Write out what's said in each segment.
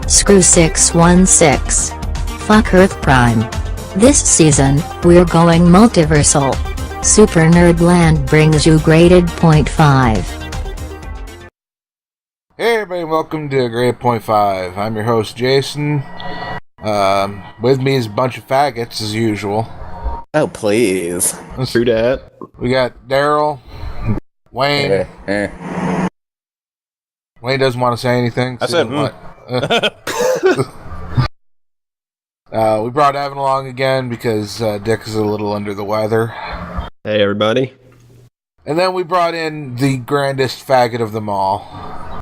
Screw 616. Fuck Earth Prime. This season, we're going multiversal. Super Nerdland brings you graded .5. Hey everybody, welcome to Grade Point 5. I'm your host, Jason. With me is a bunch of faggots, as usual. Oh, please. True that. We got Daryl, Wayne. Wayne doesn't want to say anything. I said, we brought Evan along again because Dick is a little under the weather. Hey, everybody. And then we brought in the grandest faggot of them all.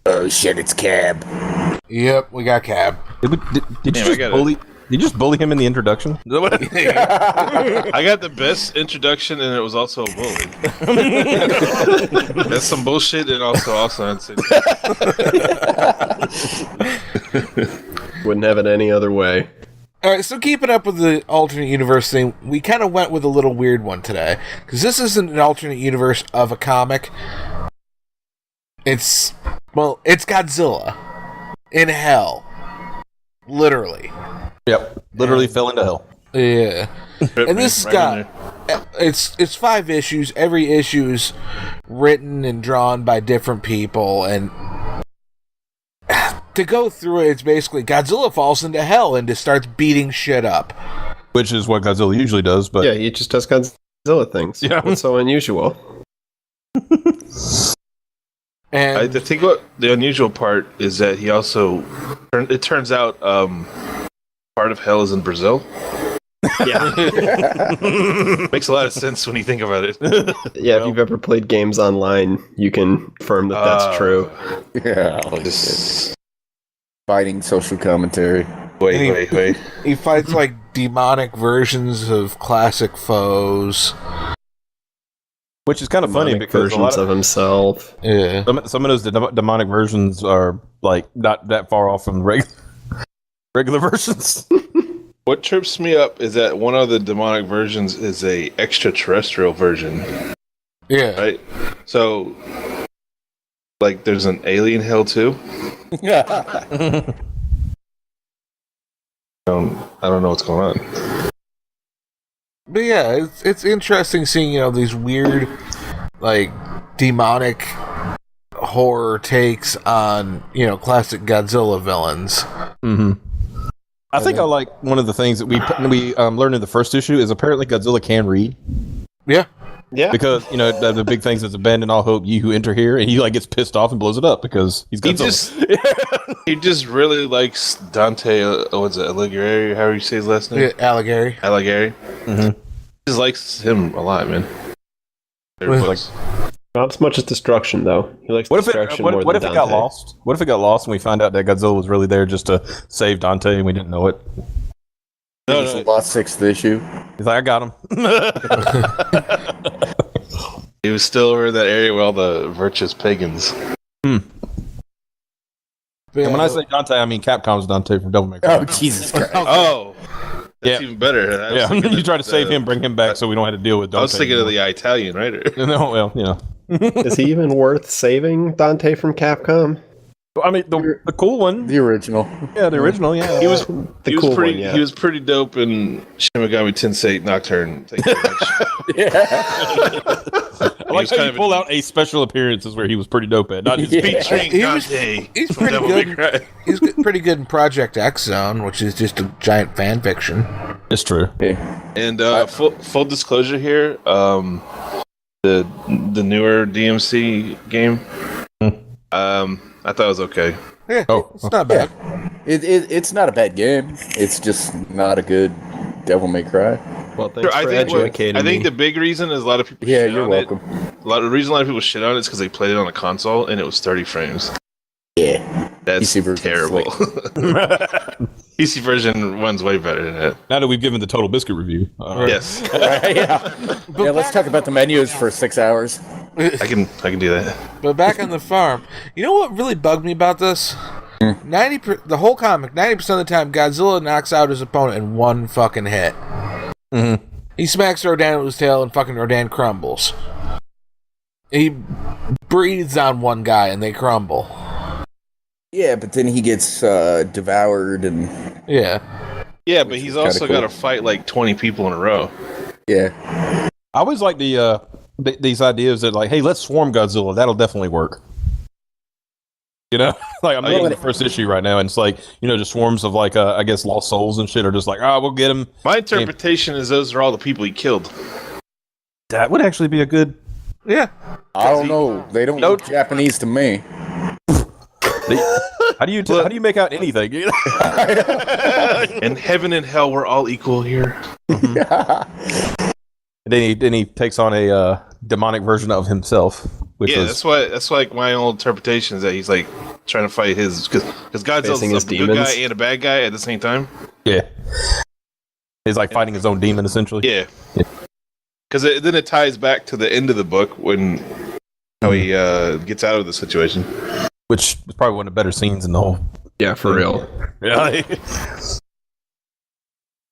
Oh shit, it's Cab. Yep, we got Cab. Did you just bully him in the introduction? I got the best introduction, and it was also a bully. That's some bullshit, and also nonsense. Wouldn't have it any other way. Alright, so keeping up with the alternate universe thing, we kind of went with a little weird one today. Because this isn't an alternate universe of a comic. It's Godzilla. In hell. Literally. Yep. Literally fell into hell. Yeah. And this has got... It's 5 issues. Every issue's written and drawn by different people, and... To go through it, it's basically Godzilla falls into hell and just starts beating shit up. Which is what Godzilla usually does, but... Yeah, he just does Godzilla things. Yeah. What's so unusual? And I think what the unusual part is that he also... It turns out part of hell is in Brazil. Yeah. Makes a lot of sense when you think about it. Yeah, if you've ever played games online, you can confirm that that's true. Yeah, just fighting social commentary. Wait. he fights like demonic versions of classic foes. Which is kind of funny because a lot versions of himself. Yeah. some of those demonic versions are like not that far off from the regular versions. What trips me up is that one of the demonic versions is a extraterrestrial version. Yeah. Right? So, like, there's an alien hell too? I don't know what's going on. But yeah, it's interesting seeing, these weird, like, demonic horror takes on, classic Godzilla villains. Mm-hmm. I think I like one of the things that we learned in the first issue is apparently Godzilla can read. Yeah. Yeah. Because, the big things is abandon all hope, ye who enter here, and he like gets pissed off and blows it up because he's Godzilla. He just really likes Dante, what's it, Alighieri, how do you say his last name? Yeah, Alighieri. Mm-hmm. He just likes him a lot, man. Not as much as destruction, though. He likes destruction more than What if it got Dante. lost? What if it got lost and we find out that Godzilla was really there just to save Dante and we didn't know it? It's the last 6th issue. He's like, I got him. He was still over in that area with all the virtuous pagans. And when I say Dante, I mean Capcom's Dante from Devil May Cry. Oh, Jesus Christ. Oh, that's even better. Yeah, you try to save him, bring him back so we don't have to deal with Dante. I was thinking of the Italian writer. No, well, Is he even worth saving Dante from Capcom? I mean, the cool one. The original. Yeah, the original, yeah. He was cool pretty. one, yeah. He was pretty dope in Shin Megami Tensei Nocturne. Thank you very much. I like how you pull out a special appearances where he was pretty dope at. Not just Featuring He's Dante. pretty Devil May good. Cry. He's pretty good in Project X Zone, which is just a giant fan fiction. It's true. And full disclosure here, the newer DMC game, I thought it was okay. Yeah, Oh. it's not bad. It's not a bad game. It's just not a good Devil May Cry. Well, thanks I for think educating me. the big reason is a lot of people. Yeah, shit you're on welcome. The reason a lot of people shit on it is because they played it on a console and it was 30 frames. Yeah. That's PC version's terrible. PC version runs way better than that. Now that we've given the Total Biscuit review. Yes, Yeah, let's talk about the menus for 6 hours. I can do that. But back on the farm, you know what really bugged me about this? The whole comic, 90% of the time, Godzilla knocks out his opponent in one fucking hit. Mm-hmm. He smacks Rodan with his tail and fucking Rodan crumbles. He breathes on one guy and they crumble. Yeah, but then he gets devoured, and Yeah. Yeah, but he's also kinda got cool. to fight like 20 people in a row. yeah, I always like these ideas that like, hey, let's swarm Godzilla. That'll definitely work. You know, like I'm Oh, reading yeah. the first issue right now, and it's like just swarms of like I guess lost souls and shit are just like, we'll get him. My interpretation is those are all the people he killed. That would actually be a good. Yeah. I don't know. They don't look Japanese to me. How do you make out anything? In heaven and hell, we're all equal here. And then he takes on a demonic version of himself. Which Yeah, was, that's like my old interpretation is that he's like trying to fight his because Godzilla's Facing a his good demons. guy and a bad guy at the same time. yeah. He's like fighting his own demon essentially. Yeah, because then it ties back to the end of the book when how he gets out of the situation. Which was probably one of the better scenes in the whole. Yeah, for real. Yeah.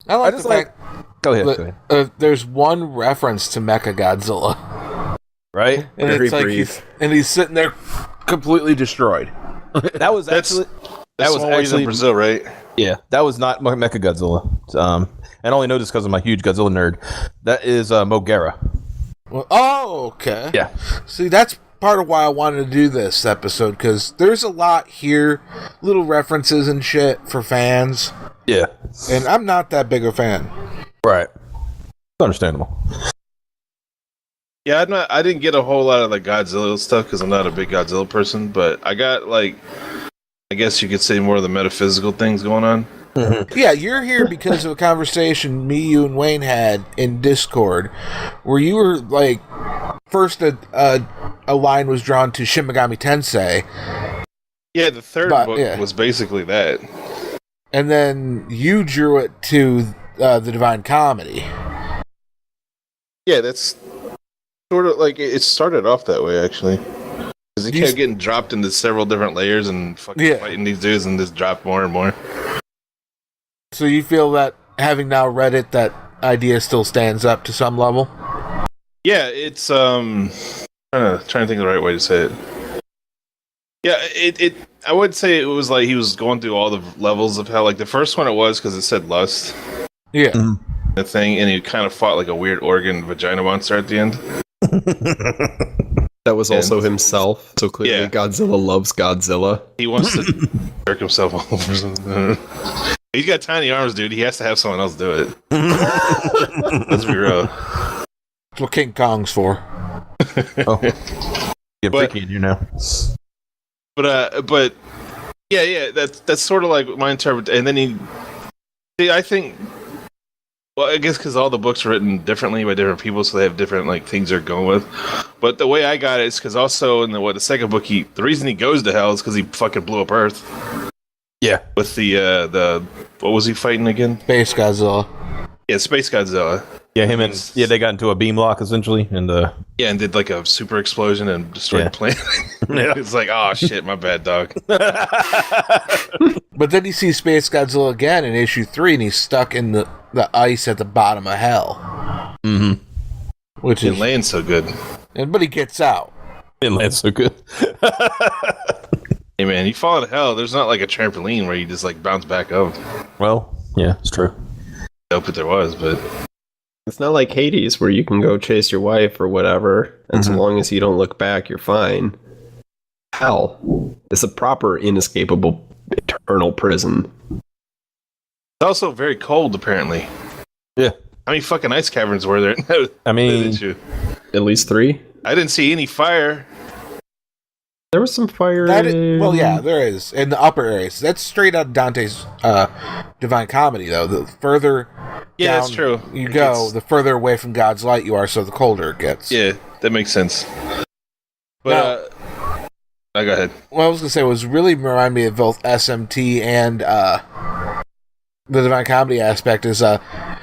I like just the like- fact Go ahead. that there's one reference to Mecha Godzilla. Right? And Very it's like brief. he's sitting there completely destroyed. That was That's actually. That was always in Brazil, right? Yeah, that was not Mecha Godzilla. And I only know this because I'm a huge Godzilla nerd. That is Mogera. Well, oh, okay. Yeah. See, that's part of why I wanted to do this episode, because there's a lot here, little references and shit for fans, Yeah. and I'm not that big a fan. Right. Understandable. Yeah, I didn't get a whole lot of the Godzilla stuff because I'm not a big Godzilla person, but I got like, I guess you could say more of the metaphysical things going on. Yeah, you're here because of a conversation me, you, and Wayne had in Discord, where you were like, first a line was drawn to Shin Megami Tensei, Yeah, the third But, book yeah. was basically that. and then you drew it to the Divine Comedy. Yeah, that's sort of like it started off that way actually. Because he You s- kept getting dropped into several different layers and fucking Yeah. fighting these dudes and just dropped more and more. So you feel that, having now read it, that idea still stands up to some level? Yeah, it's trying to think of the right way to say it. Yeah, it I would say it was like he was going through all the levels of hell. Like the first one it was because it said lust, Yeah. the thing, and he kind of fought like a weird organ vagina monster at the end. That was also himself, so clearly Yeah. Godzilla loves Godzilla. He wants to jerk himself all over something. He's got tiny arms, dude. He has to have someone else do it. Let's be real. That's what King Kong's for. Oh. Get But- freaky in here now. But yeah, that's sort of like my interpretation. And then I think, well, I guess because all the books are written differently by different people, so they have different like things they're going with. But the way I got it is because also in the second book, the reason he goes to hell is because he fucking blew up Earth Yeah. with the what was he fighting again? Space Godzilla. Yeah, Space Godzilla. Yeah, him and they got into a beam lock essentially, and Yeah, and did like a super explosion and destroyed Yeah. the planet. Yeah. It's like, oh shit, my bad, dog. But then you see Space Godzilla again in issue 3, and he's stuck in the ice at the bottom of hell. mm-hmm. Which Didn't is, land so good. but he gets out. Didn't land so good. Hey man, you fall into hell. There's not like a trampoline where you just like bounce back up. Well, yeah, it's true. I hope that there was, but It's not like Hades where you can go chase your wife or whatever, and so long as you don't look back, you're fine. Hell is a proper, inescapable, eternal prison. it's also very cold apparently. Yeah. How many fucking ice caverns were there? I mean, At least 3. I didn't see any fire. There was some fire. Well, yeah, there is. In the upper areas. That's straight out of Dante's Divine Comedy, though. The further Yeah, down that's true. you It go, gets- the further away from God's light you are, so the colder it gets. Yeah, that makes sense. But go ahead. What I was going to say was really remind me of both SMT and the Divine Comedy aspect is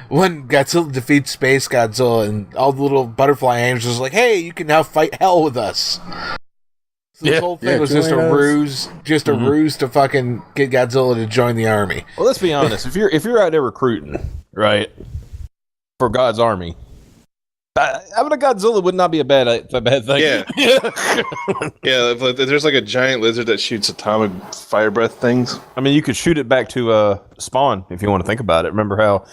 when Godzilla defeats Space Godzilla and all the little butterfly angels are like, hey, you can now fight hell with us. So this Yeah. whole thing Yeah, was just a join us. ruse, a ruse to fucking get Godzilla to join the army. well, let's be honest. If you're out there recruiting, right, for God's army, Having a Godzilla would not be a bad thing. Yeah. Yeah, if there's like a giant lizard that shoots atomic fire breath things. I mean, you could shoot it back to Spawn if you want to think about it. Remember how,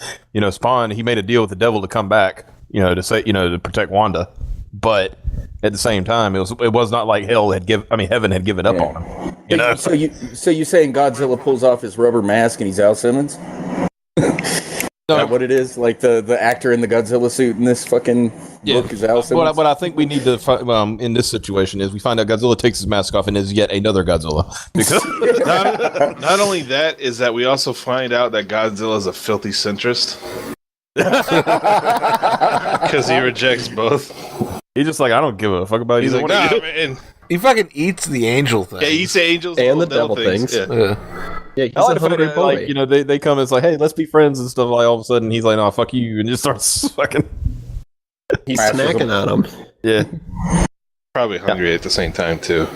Spawn, he made a deal with the devil to come back, to protect Wanda. But at the same time, it was not like heaven had given up on him. So you saying Godzilla pulls off his rubber mask and he's Al Simmons? Is that what it is? Like the actor in the Godzilla suit in this fucking book is Al Simmons? What I think we need to in this situation is we find out Godzilla takes his mask off and is yet another Godzilla. Because not only that, is that we also find out that Godzilla is a filthy centrist. Because he rejects both. He's just like, I don't give a fuck about He's either like, one. nah, man. He fucking eats the angel thing. Yeah, he eats the angels and the devil things. Yeah. Yeah, he's I like a the fact hungry that, boy. like, they come and it's like, hey, let's be friends and stuff. Like all of a sudden, he's like, no, fuck you, and just starts fucking. He's snacking on him. Yeah, Probably hungry at the same time too.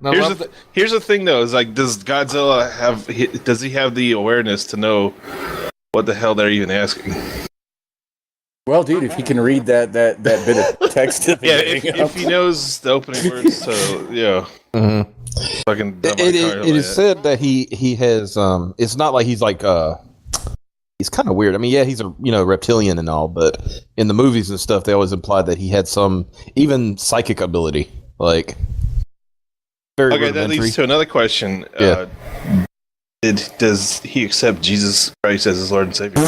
No, Here's the thing though: is like, does Godzilla does he have the awareness to know what the hell they're even asking? Well, dude, if he can read that bit of text at the beginning if he knows the opening words, so yeah. Mm-hmm. Fucking it is said that he has. It's not like he's like. He's kind of weird. I mean, yeah, he's a reptilian and all, but in the movies and stuff, they always implied that he had some even psychic ability, like. Very okay, that leads to another question. Yeah. Does he accept Jesus Christ as his Lord and Savior?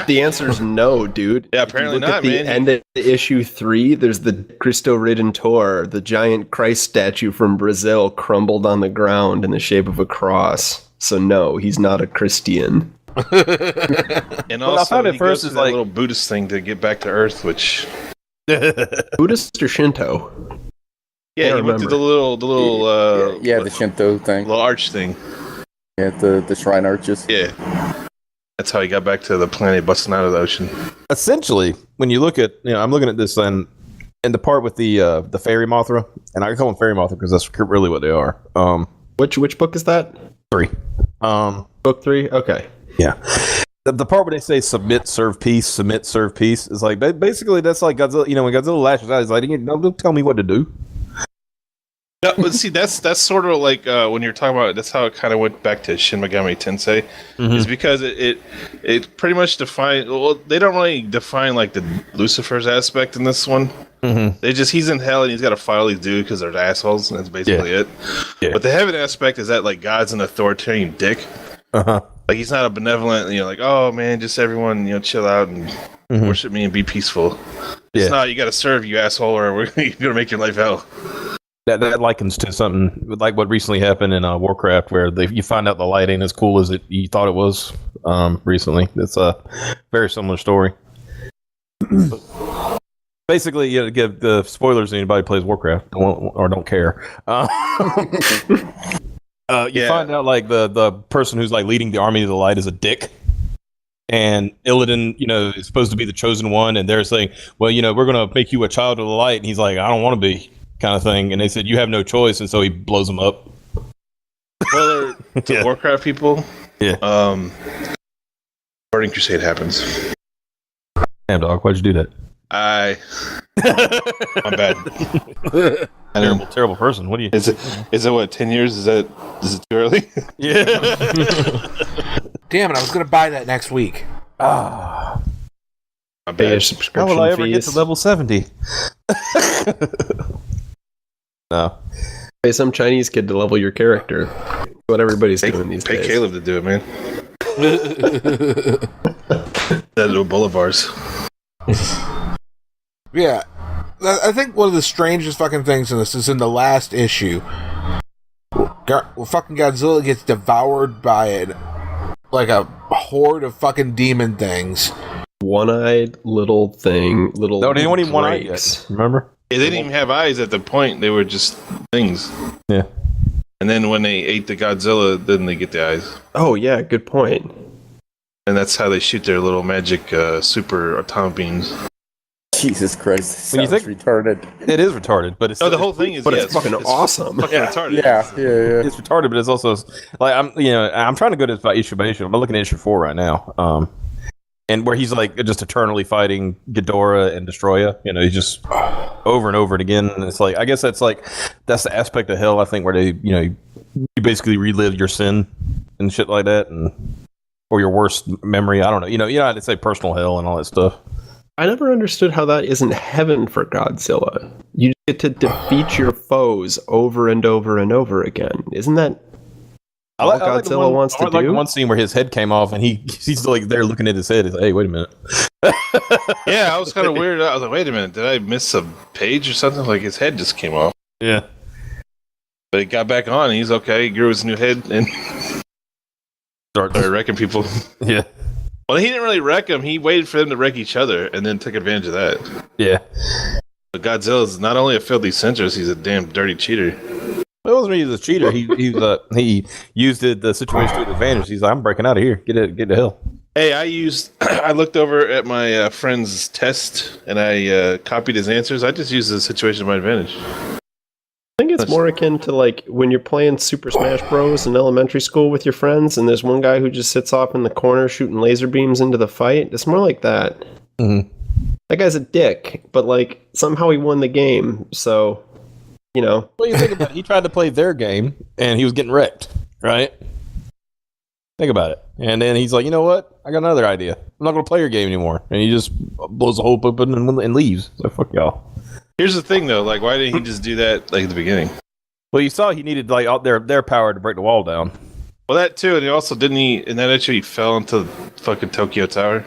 The answer is no, dude. Yeah, apparently if you look not, at the man. end of issue 3, there's the Cristo Redentor, the giant Christ statue from Brazil crumbled on the ground in the shape of a cross. So no, he's not a Christian. And Well, I also, found it he first goes is to that like- little Buddhist thing to get back to Earth, which Buddhist or Shinto? yeah, he went through the little the Shinto thing. little arch thing. Yeah, the shrine arches. Yeah, that's how he got back to the planet, busting out of the ocean. Essentially, when you look at, I'm looking at this and the part with the fairy Mothra, and I call them fairy Mothra because that's really what they are. Which book is that? 3. Book 3? Okay. Yeah. The part where they say submit, serve peace is like basically that's like Godzilla. When Godzilla lashes out, he's like, don't tell me what to do. No, but see, that's sort of like when you're talking about. That's how it kind of went back to Shin Megami Tensei, is because it pretty much defined. Well, they don't really define like the Lucifer's aspect in this one. They just he's in hell and he's got to fight all these dudes because they're assholes, and that's basically it. Yeah. But the heaven aspect is that like God's an authoritarian dick. Like he's not a benevolent, like, oh man, just everyone, chill out and worship me and be peaceful. Yeah. It's not, you got to serve, you asshole, or we're gonna make your life hell. That likens to something like what recently happened in Warcraft, where you find out the light ain't as cool as you thought it was. Recently, it's a very similar story. Basically, to give the spoilers to anybody who plays Warcraft don't care. You find out like the person who's like leading the army of the light is a dick. And Illidan, is supposed to be the chosen one, and they're saying, well, we're going to make you a child of the light. And he's like, I don't want to be, kind of thing. And they said, you have no choice, and so he blows them up. Well, to Warcraft people, Burning Crusade happens. Damn, dog, why'd you do that? I'm bad. Terrible person. What do you? Is it what, 10 years? Is it too early? Yeah. Damn it, I was going to buy that next week. I'm Pay bad. your How subscription will I ever get fees. to level 70? No. Pay some Chinese kid to level your character. That's what everybody's doing these Pay days. Caleb to do it, man. That little bolivars. Yeah. I think one of the strangest fucking things in this is in the last issue. Fucking Godzilla gets devoured by a horde of fucking demon things. One-eyed little thing, little. No, they weren't even one-eyed drakes. yet. Remember? Yeah, they didn't even have eyes at the point. They were just things. Yeah. And then when they ate the Godzilla, then they get the eyes. Oh yeah, good point. And that's how they shoot their little magic super atomic beams. Jesus Christ, this When you sounds think- retarded. It is retarded, but it's No, the whole thing is, But it's fucking awesome. Fucking retarded. Yeah. it's retarded, but it's also like I'm trying to go to by issue by issue. I'm looking at issue 4 right now. and where he's like just eternally fighting Ghidorah and Destroya. You know, he's just over and over and again. And it's like, I guess that's the aspect of hell, I think, where they, you know, you basically relive your sin and shit like that, and or your worst memory. I don't know. You know how to say personal hell and all that stuff. I never understood how that isn't heaven for Godzilla. You get to defeat your foes over and over and over again. Isn't that all Godzilla wants to do? I like one scene where his head came off and he's like there looking at his head. He's like, hey, wait a minute. Yeah, I was kind of weird. I was like, wait a minute, did I miss a page or something? Like his head just came off. Yeah. But he got back on. He's okay. He grew his new head and started wrecking people. Yeah. Well, he didn't really wreck them. He waited for them to wreck each other and then took advantage of that. Yeah. But Godzilla's not only a filthy centrist, he's a damn dirty cheater. It wasn't he was a cheater. He used the situation to his advantage. He's like, I'm breaking out of here. Get the hell. Hey, I looked over at my friend's test and I copied his answers. I just used the situation to my advantage. I think it's more akin to like when you're playing Super Smash Bros. In elementary school with your friends, and there's one guy who just sits off in the corner shooting laser beams into the fight. It's more like that. Mm-hmm. That guy's a dick, but like somehow he won the game. So, you know. Well, you think about it. He tried to play their game, and he was getting wrecked, right? Think about it. And then he's like, you know what? I got another idea. I'm not going to play your game anymore. And he just blows the hole open and leaves. So fuck y'all. Here's the thing, though. Like, why didn't he just do that like at the beginning? Well, you saw he needed like out their power to break the wall down. Well, that too, and he also didn't he? In that issue, he fell into the fucking Tokyo Tower.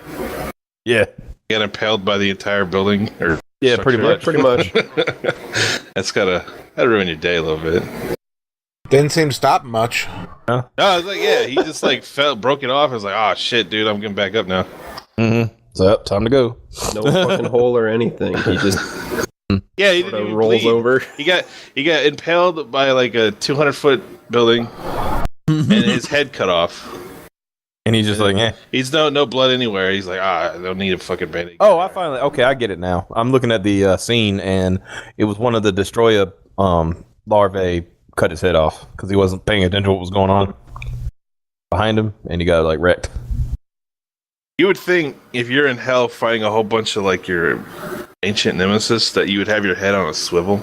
Yeah, he got impaled by the entire building. Or yeah, pretty much. That'd ruin your day a little bit. Didn't seem to stop much. No, I was like, yeah, he just like broke it off. I was like, oh shit, dude, I'm getting back up now. Mm-hmm. So time to go. No fucking hole or anything. He just. Yeah, he didn't even rolls bleed. over. He got impaled by like a 200-foot building, and his head cut off. And he's just like, eh. He's no blood anywhere. He's like, I don't need a fucking bandage. Oh, I get it now. I'm looking at the scene, and it was one of the Destroya larvae cut his head off because he wasn't paying attention to what was going on behind him, and he got like wrecked. You would think if you're in hell fighting a whole bunch of like your ancient nemesis that you would have your head on a swivel.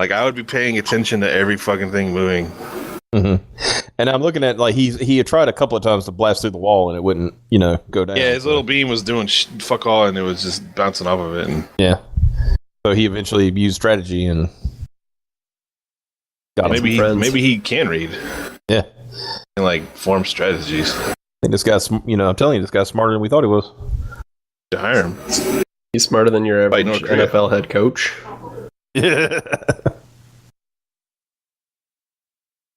Like I would be paying attention to every fucking thing moving. Mm-hmm. And I'm looking at like he had tried a couple of times to blast through the wall and it wouldn't go down. Yeah, his little beam was doing fuck all and it was just bouncing off of it. And yeah, so he eventually used strategy and got maybe he can read. Yeah, and like form strategies. I think this guy's, I'm telling you, this guy's smarter than we thought he was. To hire him. He's smarter than your average NFL head coach. Yeah.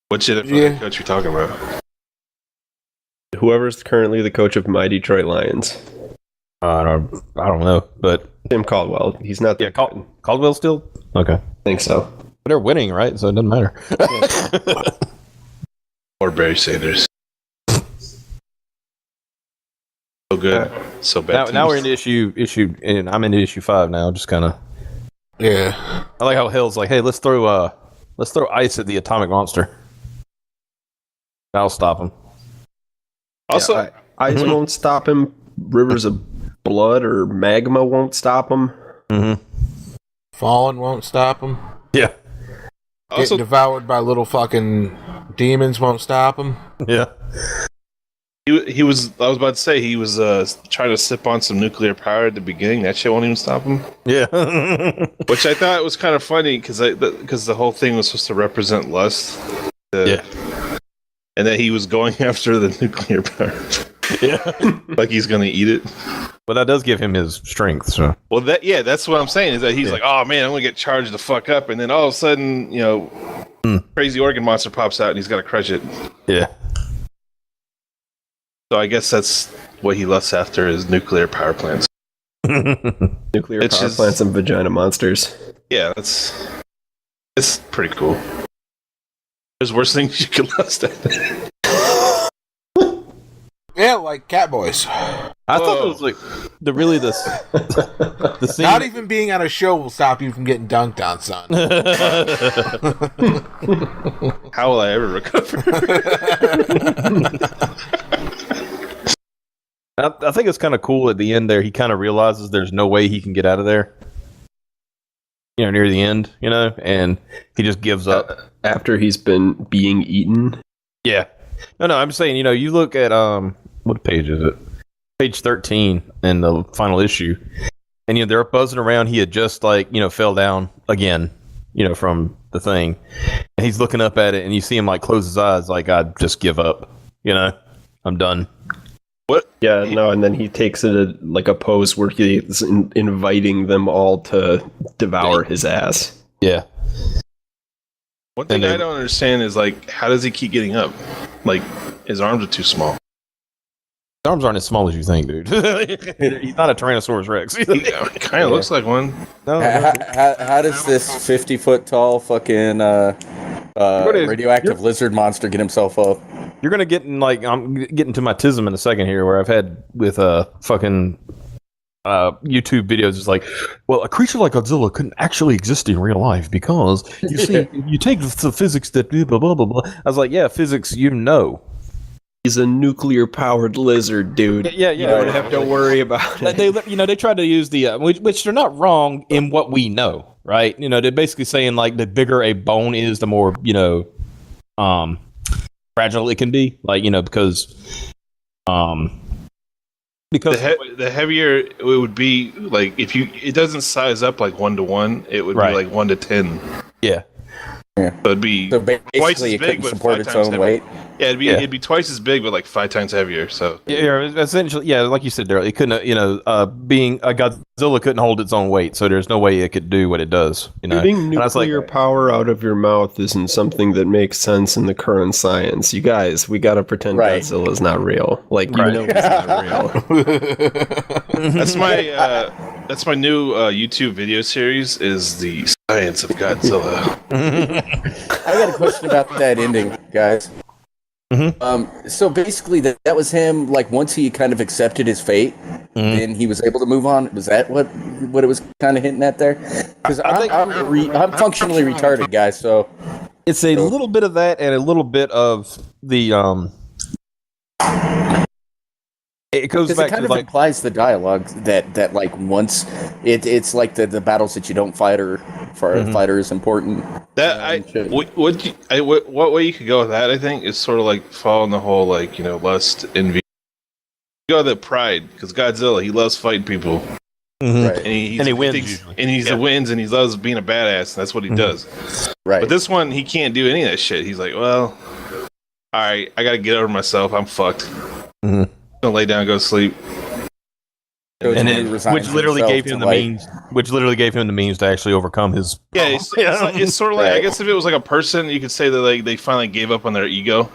What NFL head coach are you talking about? Whoever's currently the coach of my Detroit Lions. I don't know, but Tim Caldwell. He's not. Caldwell still? Okay, I think so. But they're winning, right? So it doesn't matter. Or Barry Sanders. So good, so bad. Now we're in issue, and I'm into issue 5 now. Just kind of, yeah. I like how Hill's like, hey, let's throw ice at the atomic monster. That'll stop him. Also, ice won't stop him. Rivers of blood or magma won't stop him. Mm-hmm. Fallen won't stop him. Yeah. Getting devoured by little fucking demons won't stop him. Yeah. He was. I was about to say he was trying to sip on some nuclear power at the beginning. That shit won't even stop him. Yeah, which I thought was kind of funny because the whole thing was supposed to represent lust. Yeah, and that he was going after the nuclear power. Yeah, like he's gonna eat it. But that does give him his strength. So that's what I'm saying is that he's like, oh man, I'm gonna get charged the fuck up, and then all of a sudden, crazy organ monster pops out and he's gotta crush it. Yeah. So I guess that's what he lusts after is nuclear power plants. Nuclear power plants and vagina monsters. Yeah, it's pretty cool. There's worse things you could lust at. Yeah, like Catboys. I thought it was like the scene. Not even being on a show will stop you from getting dunked on, son. How will I ever recover? I think it's kind of cool at the end there. He kind of realizes there's no way he can get out of there. Near the end, and he just gives up after he's been being eaten. Yeah. No, I'm saying, you look at what page is it? Page 13 in the final issue, and they're buzzing around. He had just fell down again, from the thing, and he's looking up at it, and you see him close his eyes, I just give up. I'm done. What? Yeah, no, and then he takes it a pose where he's inviting them all to devour his ass. Yeah. One thing I don't understand is how does he keep getting up? His arms are too small. His arms aren't as small as you think, dude. He's not a Tyrannosaurus Rex. He kind of looks like one. No. How does this 50-foot tall fucking radioactive lizard monster get himself up? You're gonna get in I'm getting to my tism in a second here, where I've had with fucking YouTube videos. It's well, a creature like Godzilla couldn't actually exist in real life because you see, you take the physics that blah blah blah blah. I was like, yeah, physics, He's a nuclear-powered lizard, dude. Yeah. You don't have to worry about it. They tried to use the which they're not wrong in what we know, right? They're basically saying the bigger a bone is, the more fragile it can be, because the heavier it would be, if it doesn't size up 1-to-1, it would be 1-to-10. Yeah. So it'd be twice as big, but couldn't support its own weight. Yeah, it'd be twice as big, but 5 times heavier. So yeah, essentially, yeah, like you said there, it couldn't, being a Godzilla couldn't hold its own weight, so there's no way it could do what it does. Shooting nuclear power out of your mouth isn't something that makes sense in the current science. You guys, we gotta pretend Godzilla's not real. It's not real. That's my new YouTube video series. Is the science of Godzilla. I got a question about that ending, guys. Mm-hmm. So basically, that was him. Once he kind of accepted his fate, then he was able to move on. Was that what it was kind of hinting at there? Because I'm functionally retarded, guys. So it's a little bit of that, and a little bit of the It goes back it kind to of implies the dialogue that once it's the battles that you don't fight or for a fighter is important. What way you could go with that? I think is sort of following the whole lust, envy. You go the pride, because Godzilla, he loves fighting people, right. and he wins, and he wins, and he loves being a badass, and that's what he does. Right. But this one, he can't do any of that shit. He's well, all right, I got to get over myself. I'm fucked. I'm gonna lay down and go to sleep. Which literally gave him the means. Which literally gave him the means to actually overcome his. Yeah, it's sort of I guess if it was a person, you could say that they finally gave up on their ego.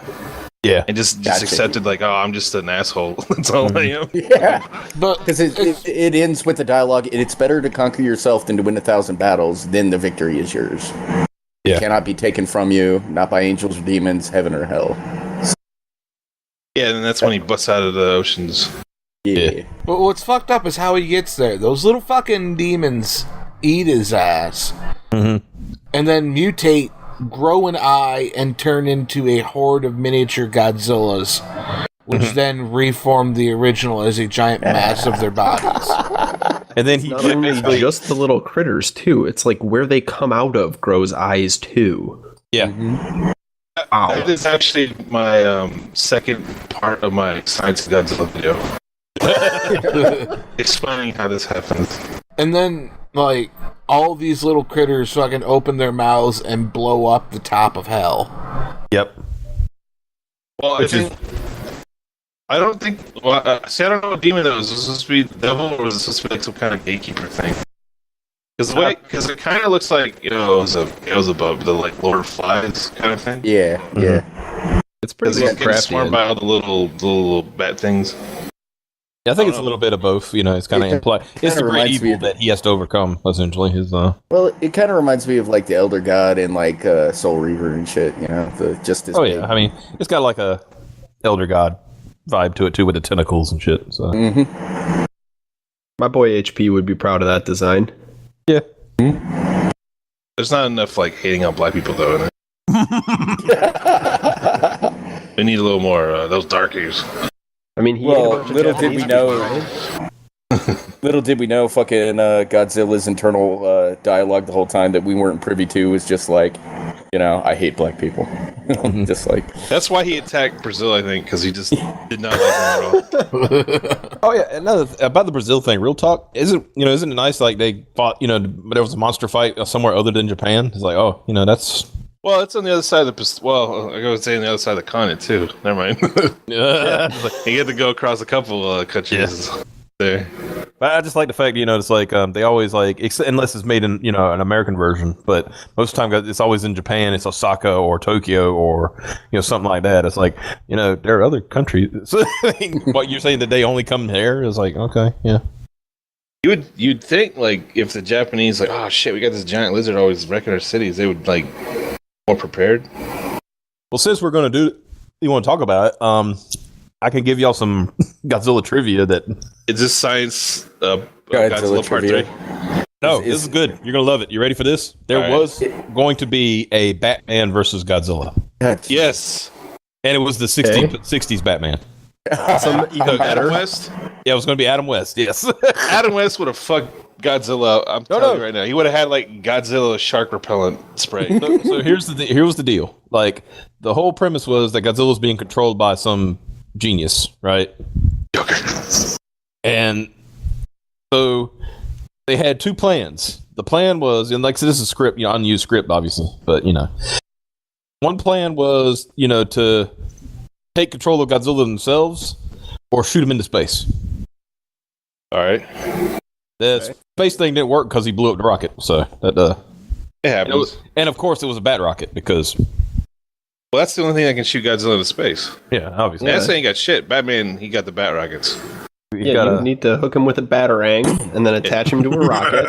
Yeah, and just accepted I'm just an asshole. That's all I am. Yeah, but because it ends with the dialogue. It's better to conquer yourself than to win 1,000 battles. Then the victory is yours. Yeah. It cannot be taken from you, not by angels or demons, heaven or hell. Yeah, and that's when he busts out of the oceans. Yeah. But what's fucked up is how he gets there. Those little fucking demons eat his ass. And then mutate, grow an eye, and turn into a horde of miniature Godzillas, which then reform the original as a giant mass of their bodies. And then he not only just the little critters, too. It's where they come out of grows eyes, too. Yeah. Wow. That is actually my second part of my Science of Godzilla video. Explaining how this happens. And then, all these little critters fucking open their mouths and blow up the top of hell. Yep. Well, I don't think... Well, I don't know what demon that was. Was it supposed to be the devil, or was it supposed to be some kind of gatekeeper thing? Because it kind of looks like, it was above the Lord of Flies kind of thing. Yeah, yeah. It's pretty getting swarmed by all the little bat things. Yeah, I think it's a little bit of both. It's kind of implied. It's the great evil that he has to overcome, essentially. Well, it kind of reminds me of the Elder God and Soul Reaver and shit. Yeah, I mean, it's got a Elder God vibe to it too, with the tentacles and shit. So. My boy HP would be proud of that design. Yeah. There's not enough hating on black people though in it. We need a little more those darkies. I mean, he ate a bunch of little did Japanese we know. people, right? Little did we know, fucking Godzilla's internal dialogue the whole time that we weren't privy to was just like, I hate black people. Just like That's why he attacked Brazil, I think, because he just did not like them at all. Oh yeah, another about the Brazil thing. Real talk, isn't it nice? Like they fought, but there was a monster fight somewhere other than Japan. It's like, that's. Well, it's on the other side of the. Well, I was saying the other side of the continent too. Never mind. Yeah. You get to go across a couple countries there. But I just like the fact, it's like they always like, unless it's made in an American version, but most of the time it's always in Japan. It's Osaka or Tokyo or something like that. It's like there are other countries. What you're saying that they only come there is like, okay, yeah. You'd think like if the Japanese like, oh shit, we got this giant lizard always wrecking our cities, they would like more prepared. Well, since we're going to do, you want to talk about it? I can give y'all some Godzilla trivia that. Is this science Godzilla Part 3? No, this is good. You're going to love it. You ready for this? There was going to be a Batman versus Godzilla. Yes. And it was the 60s Batman. Awesome, even better. Adam West? Yeah, it was going to be Adam West, yes. Adam West would have fucked Godzilla. I'm telling you right now. He would have had like Godzilla shark repellent spray. So here was the deal. Like, the whole premise was that Godzilla was being controlled by some genius, right? And so they had two plans. The plan was, and like, so this is script, unused script, obviously, but one plan was, to take control of Godzilla themselves or shoot him into space. All right. The space thing didn't work because he blew up the rocket. So that it happens. And of course, it was a bat rocket because. Well, that's the only thing that can shoot Godzilla into space. Yeah, obviously. That ain't got shit. Batman, he got the bat rockets. You need to hook him with a batarang and then attach him to a rocket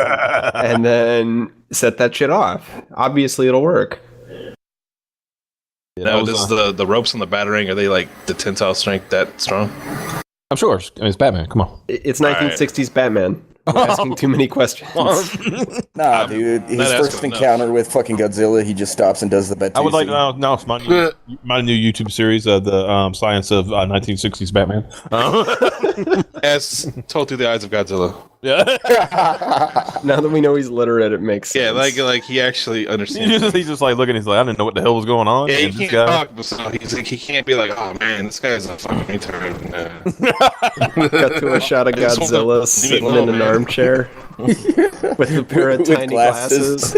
and then set that shit off. Obviously, it'll work. Yeah, now, does the ropes on the batarang, are they like the tensile strength that strong? I'm sure. It's Batman. Come on. It's 1960s Batman. We're asking too many questions. Nah, dude. His first encounter with fucking Godzilla, he just stops and does the Batusi. I would like to know my new YouTube series, the Science of 1960s Batman. As told through the eyes of Godzilla. Yeah. Now that we know he's literate, it makes sense. Yeah, like he actually understands. He's just like looking. He's like, I didn't know what the hell was going on. Yeah, he can't talk, but so he's like, he can't be like, oh man, this guy's a fucking retard. Cut to a shot of Godzilla sitting in an armchair with a pair of tiny glasses.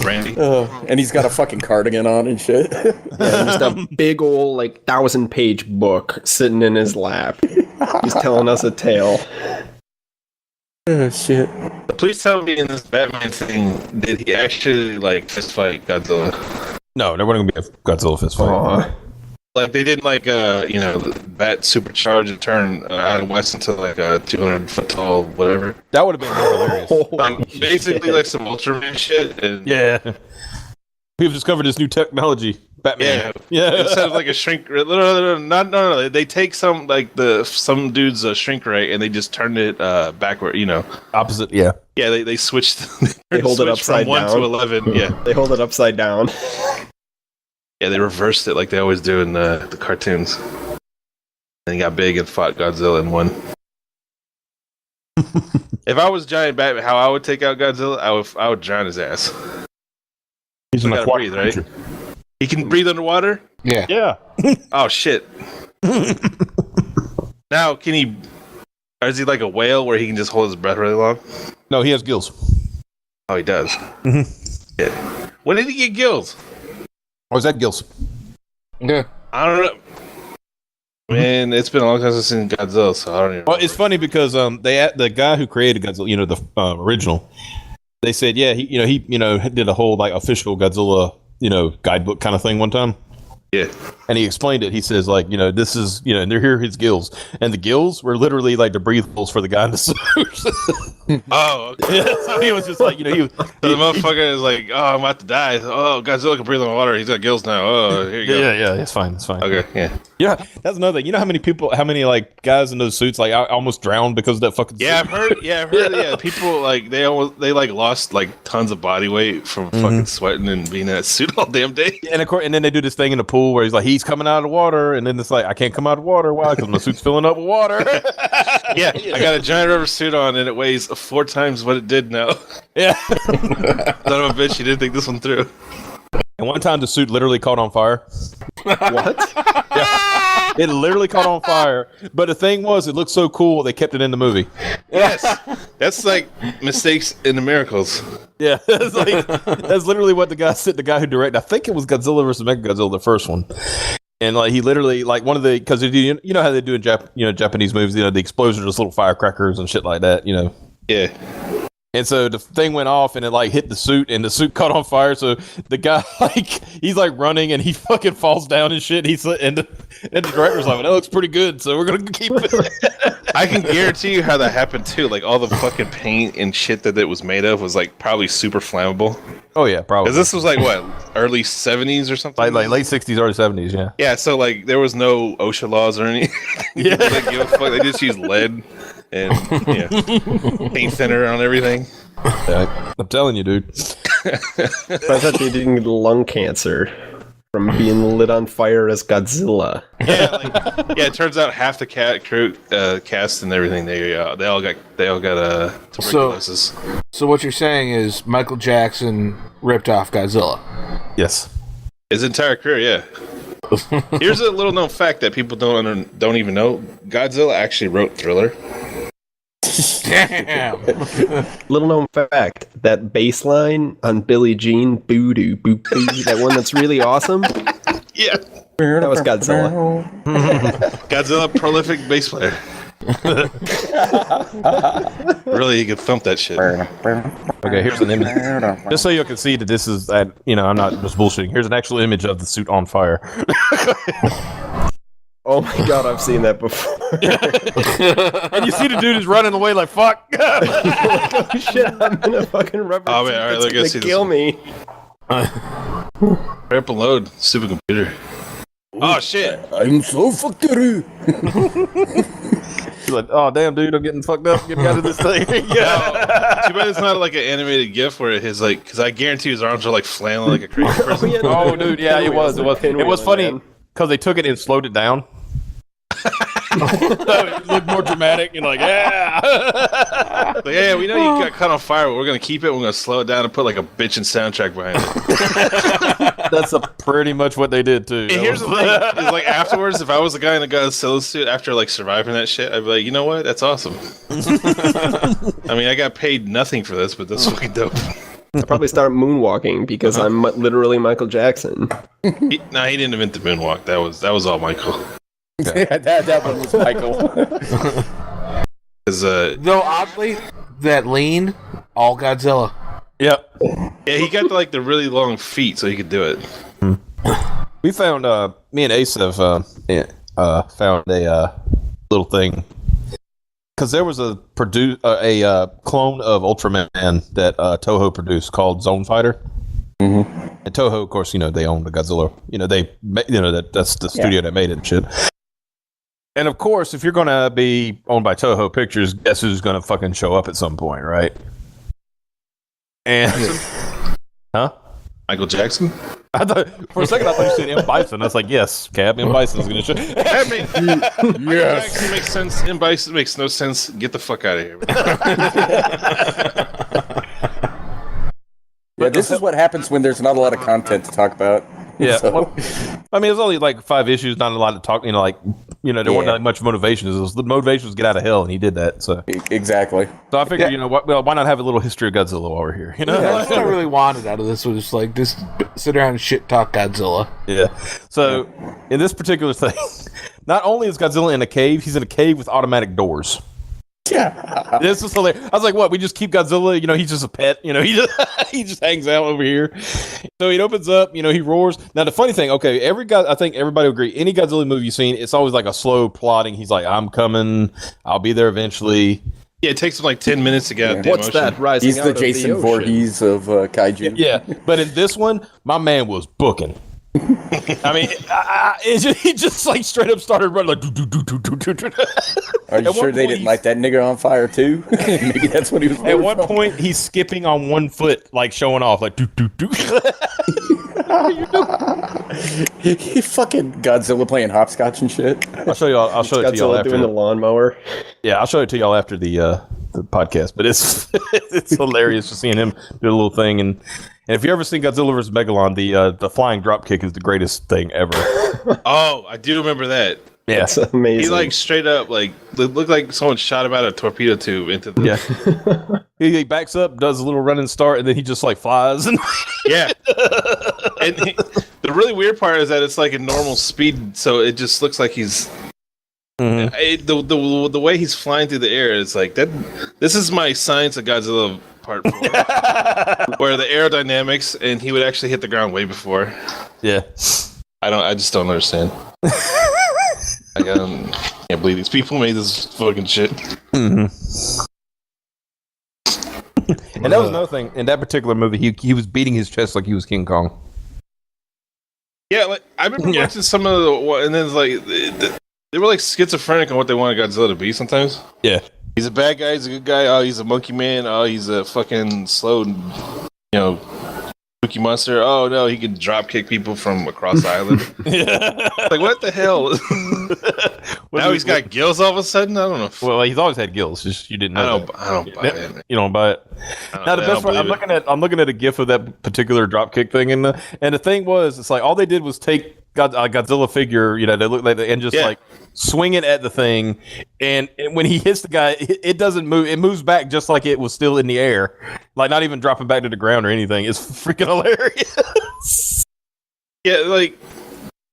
Brandy. And he's got a fucking cardigan on and shit. Yeah, just a big old 1,000-page book sitting in his lap. He's telling us a tale. Oh shit. Please tell me in this Batman thing, did he actually fist fight Godzilla? No, there wasn't gonna be a Godzilla fist fight. Aww. Like they didn't bat supercharge and turn Adam West into a 200-foot tall whatever. That would have been hilarious. Basically some Ultraman shit. And yeah. We've discovered this new technology. Batman. Yeah. Instead of a shrink, no. They take some some dude's shrink ray and they just turn it backward. Opposite. Yeah. Yeah. They switched. They hold it upside from down. 1 to 11. Yeah. They hold it upside down. Yeah, they reversed it like they always do in the cartoons. And he got big and fought Godzilla and won. If I was Giant Batman, how I would take out Godzilla, I would drown his ass. He's gotta breathe, right? He can breathe underwater? Yeah. Yeah. Oh shit. Now, can he? Or is he like a whale where he can just hold his breath really long? No, he has gills. Oh, he does. Yeah. When did he get gills? Or is that gills? Yeah. I don't know. Man, it's been a long time since I've seen Godzilla, so I don't even. Well, it's funny because the guy who created Godzilla, the original, they said, yeah, he did a whole official Godzilla, guidebook kind of thing one time. Yeah. And he explained it. He says, this is, and they're here his gills. And the gills were literally the breathables for the guy in the suit. Oh, okay. Yeah, so he was just the motherfucker is like, oh, I'm about to die. Oh, Godzilla can breathe on water. He's got gills now. Oh, here you go. Yeah, it's fine. Okay, yeah. Yeah, that's another thing. You know how many like guys in those suits like I almost drowned because of that fucking suit? I've heard. Yeah, people like they like lost like tons of body weight from fucking sweating and being in that suit all damn day. And of course, and then they do this thing in the pool where he's coming out of the water, and then it's like I can't come out of water. Why? Because my suit's filling up with water. Yeah, I got a giant rubber suit on, and it weighs 4 times what it did now. Yeah. Son of a bitch, you didn't think this one through. And one time the suit literally caught on fire. What? Yeah. It literally caught on fire. But the thing was, it looked so cool, they kept it in the movie. Yes, that's like mistakes in the miracles. Yeah, that's literally what the guy who directed. I think it was Godzilla vs. Mechagodzilla, the first one. And like he literally like one of the because you know how they do in Japanese movies, the explosions are just little firecrackers and shit like that, Yeah. And so the thing went off and it like hit the suit and the suit caught on fire. So the guy he's like running and he fucking falls down and shit. And the director's like, that looks pretty good. So we're going to keep it. I can guarantee you how that happened too. Like all the fucking paint and shit that it was made of was like probably super flammable. Oh yeah, probably. Because this was like what, early 70s or something? Like late 60s, early 70s, yeah. Yeah, so like there was no OSHA laws or anything. Yeah. Like, give a fuck. They just used lead and paint thinner on everything. Yeah, I'm telling you, dude. I thought they didn't get lung cancer from being lit on fire as Godzilla. Yeah, it turns out half the cast and everything they all got tuberculosis. So what you're saying is Michael Jackson ripped off Godzilla. Yes. His entire career, yeah. Here's a little known fact that people don't even know. Godzilla actually wrote Thriller. Damn. Little known fact, that bass line on Billie Jean, boo doo boo boo, that one that's really awesome, Yeah. that was Godzilla. Godzilla, prolific bass player. Really, he could thump that shit. Okay, here's an image. Just so you can see that this is, I'm not just bullshitting. Here's an actual image of the suit on fire. Oh my god, I've seen that before. And you see the dude is running away like, fuck. Oh shit, I'm in a fucking rubber Oh, suit man, all right, that's look, gonna let's see this kill one. me. Hurry up and load, stupid computer. Oh shit! I'm so fucked up. He's like, oh damn, dude, I'm getting fucked up. Get me out of this thing. Yeah. Too bad it's not like an animated GIF where his like, because I guarantee his arms are like flailing like a crazy person. Oh, dude, yeah, it was. It was funny because they took it and slowed it down. So it looked more dramatic and like, yeah. Like, yeah, we know you got caught on fire, but we're gonna keep it. We're gonna slow it down and put like a bitchin' soundtrack behind it. That's pretty much what they did too. And here's the thing: is like afterwards, if I was the guy in the Godzilla suit after like surviving that shit, I'd be like, you know what? That's awesome. I mean, I got paid nothing for this, but that's fucking dope. I'll probably start moonwalking because I'm literally Michael Jackson. He didn't invent the moonwalk. That was all Michael. Yeah, that one was Michael. Though oddly, that lean, all Godzilla. Yep. Yeah, he got like the really long feet, so he could do it. We found me and Ace have found a little thing because there was a clone of Ultraman that Toho produced called Zone Fighter. Mm-hmm. And Toho, of course, they own the Godzilla. That's the studio that made it and shit. And of course, if you're going to be owned by Toho Pictures, guess who's going to fucking show up at some point, right? And huh? Michael Jackson? For a second, I thought you said M. Bison. I was like, yes, Cab, M. Bison's going to show. Yes. Jackson makes sense. M. Bison makes no sense. Get the fuck out of here. Yeah, this is what happens when there's not a lot of content to talk about. Yeah, So- well, I mean, it's only like 5 issues, not a lot to talk. There wasn't that much motivation. The motivation was get out of hell, and he did that. So Exactly. I figured, why not have a little history of Godzilla while we're here? That's what I really wanted out of this was just sit around and shit talk Godzilla. Yeah. So in this particular thing, not only is Godzilla in a cave, he's in a cave with automatic doors. Yeah. This is hilarious. I was like, what? We just keep Godzilla, he's just a pet, he just hangs out over here. So he opens up, he roars. Now the funny thing, okay, I think everybody will agree, any Godzilla movie you've seen, it's always like a slow plotting. He's like, I'm coming, I'll be there eventually. Yeah, it takes him like 10 minutes to get out the What's emotion. that rising He's out the of Jason the ocean? Voorhees of kaiju. Yeah. But in this one, my man was booking. I mean, he just like straight up started running like. Do. Are you sure they didn't light that nigga on fire too? Maybe that's what he was. At one point, he's skipping on one foot, like showing off, like do. He fucking Godzilla playing hopscotch and shit. I'll show you. I'll show it to y'all Godzilla after doing the lawnmower. Yeah, I'll show it to y'all after the podcast. But it's it's hilarious just seeing him do a little thing. And if you ever seen Godzilla vs. Megalon, the flying drop kick is the greatest thing ever. Oh, I do remember that. Yeah, It's amazing. He like straight up like looked like someone shot him out of a torpedo tube into the he backs up, does a little run and start, and then he just like flies. And yeah. And the really weird part is that it's like a normal speed, so it just looks like he's. The way he's flying through the air is like that. This is my Science of Godzilla part 4, where the aerodynamics and he would actually hit the ground way before. Yeah, I just don't understand. I can't believe these people made this fucking shit. And that was another thing in that particular movie. He was beating his chest like he was King Kong. Yeah, like I remember watching some of the, and then it's like they were like schizophrenic on what they wanted Godzilla to be. Sometimes, Yeah, he's a bad guy, he's a good guy. Oh, he's a monkey man. Oh, he's a fucking slow, spooky monster. Oh no, he can drop kick people from across the island. Like what the hell? Now he's got gills all of a sudden. I don't know. Well, he's always had gills. Just you didn't know. I don't buy it. You don't buy it. Now the best part, I'm looking at a gif of that particular drop kick thing, and the thing was, it's like all they did was take Godzilla figure, they look like, and just like swing it at the thing, and when he hits the guy, it doesn't move. It moves back just like it was still in the air, like not even dropping back to the ground or anything. It's freaking hilarious. Yeah, like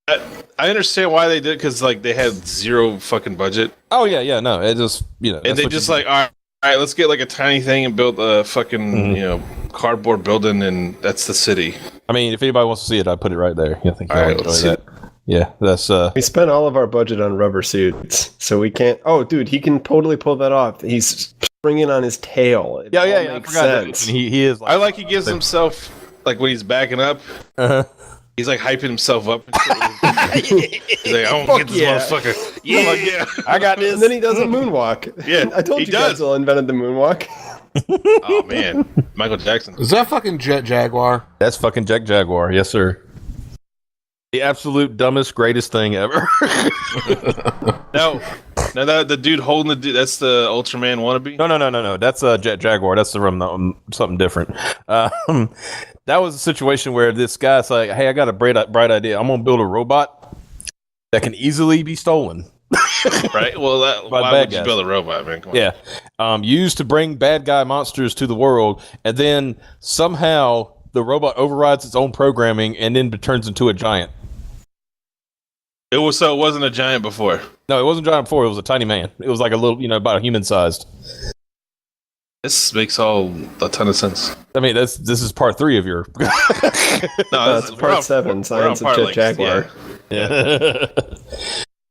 I understand why they did, because like they had zero fucking budget. Oh yeah, no, it just and they just like all right, let's get like a tiny thing and build a fucking cardboard building, and that's the city. I mean, if anybody wants to see it, I'd put it right there. I think all right, let's see that. Yeah, that's We spent all of our budget on rubber suits, so we can't. Oh, dude, he can totally pull that off. He's springing on his tail. It all makes sense. He is. I like he gives himself like when he's backing up. He's like hyping himself up. And shit. He's like, I want to get this motherfucker. Yeah, I got this. And then he does a moonwalk. Yeah, I told you does. Godzilla invented the moonwalk. Oh man, Michael Jackson. Is that fucking Jet Jaguar? That's fucking Jet Jaguar. Yes, sir. The absolute dumbest, greatest thing ever. Now that the dude holding the dude, that's the Ultraman wannabe. No. That's Jet Jaguar. That's from something different. That was a situation where this guy's like, "Hey, I got a bright idea. I'm gonna build a robot that can easily be stolen." Right. Well, why would you build a robot, man? Come on. Yeah. Used to bring bad guy monsters to the world, and then somehow the robot overrides its own programming and then turns into a giant. It wasn't a giant before. No, it wasn't a giant before. It was a tiny man. It was like a little, about a human sized. This makes a ton of sense. I mean, this is part 3 of your. No, it's part 7. Science of Jet Jaguar. Yeah.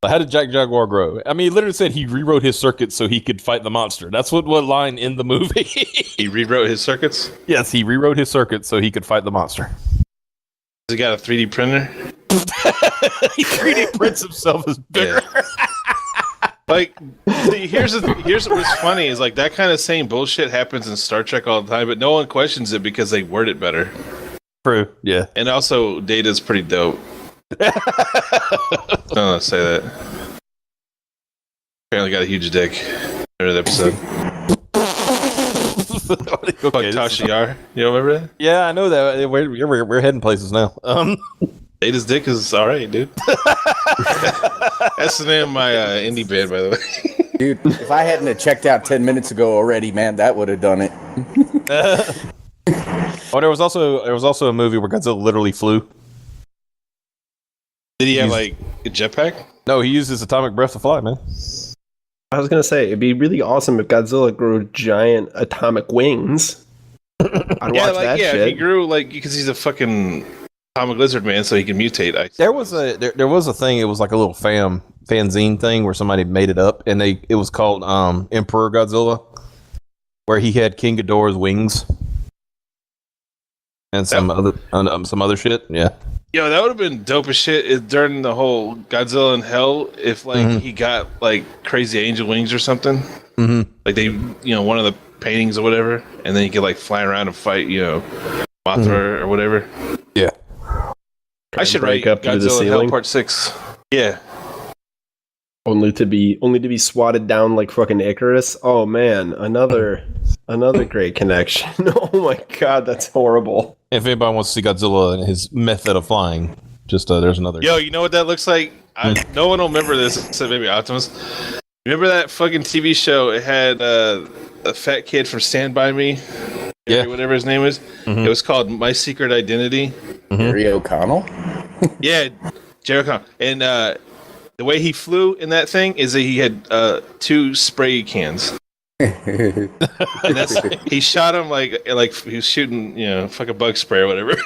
How did Jack Jaguar grow? I mean, he literally said he rewrote his circuits so he could fight the monster. That's what line in the movie. He rewrote his circuits? Yes, he rewrote his circuits so he could fight the monster. Has he got a 3D printer? He 3D prints himself as bigger. Yeah. Like, see, here's what's funny is like that kind of same bullshit happens in Star Trek all the time, but no one questions it because they word it better. True, yeah. And also, Data's pretty dope. Don't say that. Apparently got a huge dick. Remember the episode? Okay, Tasha Yar. You don't remember that? Yeah, I know that. We're heading places now. Data's dick is alright, dude. That's the name of my indie band, by the way. Dude, if I hadn't have checked out 10 minutes ago already, man, that would have done it. Oh, there was also a movie where Godzilla literally flew. Did he have like a jetpack? No, he used his atomic breath to fly, man. I was gonna say it'd be really awesome if Godzilla grew giant atomic wings. I'd watch that shit. If he grew because he's a fucking atomic lizard man, so he can mutate. There was a thing. It was like a little fanzine thing where somebody made it up, and it was called Emperor Godzilla, where he had King Ghidorah's wings and some other shit. Yeah. Yo, that would have been dope as shit during the whole Godzilla in Hell if he got like crazy angel wings or something. Mm-hmm. Like they, one of the paintings or whatever, and then he could like fly around and fight, Mothra or whatever. Yeah. I should break write up into the Godzilla in Hell ceiling. Part 6. Yeah. Only to be swatted down like fucking Icarus. Oh man, another great connection. Oh my god, that's horrible. If anybody wants to see Godzilla and his method of flying, just there's another. Yo, you know what that looks like? No one will remember this except maybe Optimus. Remember that fucking TV show? It had a fat kid from Stand By Me. Yeah. Whatever his name is. It was called My Secret Identity. Jerry O'Connell. Yeah, Jerry O'Connell. And the way he flew in that thing is that he had 2 spray cans. And he shot him like he was shooting, fucking bug spray or whatever.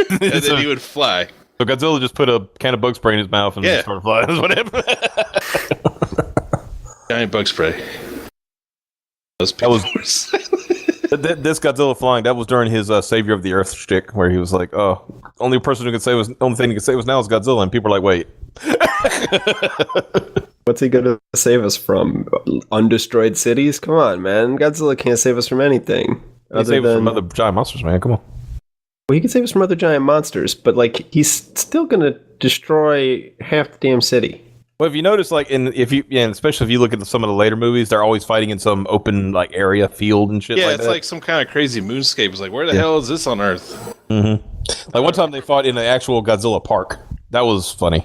And then he would fly. So Godzilla just put a can of bug spray in his mouth and just started flying. Whatever. Giant bug spray. Those people were silent. This Godzilla flying, that was during his Savior of the Earth shtick, where he was like, "Oh, only thing he could say was now is Godzilla," and people are like, "Wait, what's he gonna save us from? Undestroyed cities? Come on, man! Godzilla can't save us from anything. He saved us from other giant monsters, man. Come on." Well, he can save us from other giant monsters, but like he's still gonna destroy half the damn city. Well, if you notice, like, especially if you look at some of the later movies, they're always fighting in some open, like, area, field and shit. Yeah, like it's that. like some kind of crazy moonscape. It's like, where the hell is this on Earth? Mm-hmm. Like one time they fought in the actual Godzilla park. That was funny.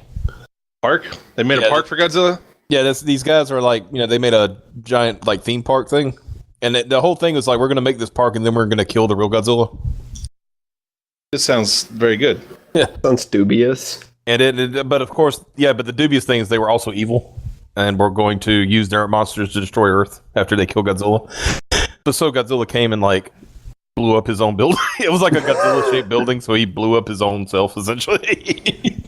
Park? They made a park for Godzilla? Yeah, these guys are like, they made a giant like theme park thing, and the whole thing was like, we're gonna make this park and then we're gonna kill the real Godzilla. This sounds very good. Yeah, sounds dubious. And but of course, but the dubious thing is they were also evil, and were going to use their monsters to destroy Earth after they kill Godzilla. So Godzilla came and like blew up his own building. It was like a Godzilla-shaped building, so he blew up his own self essentially.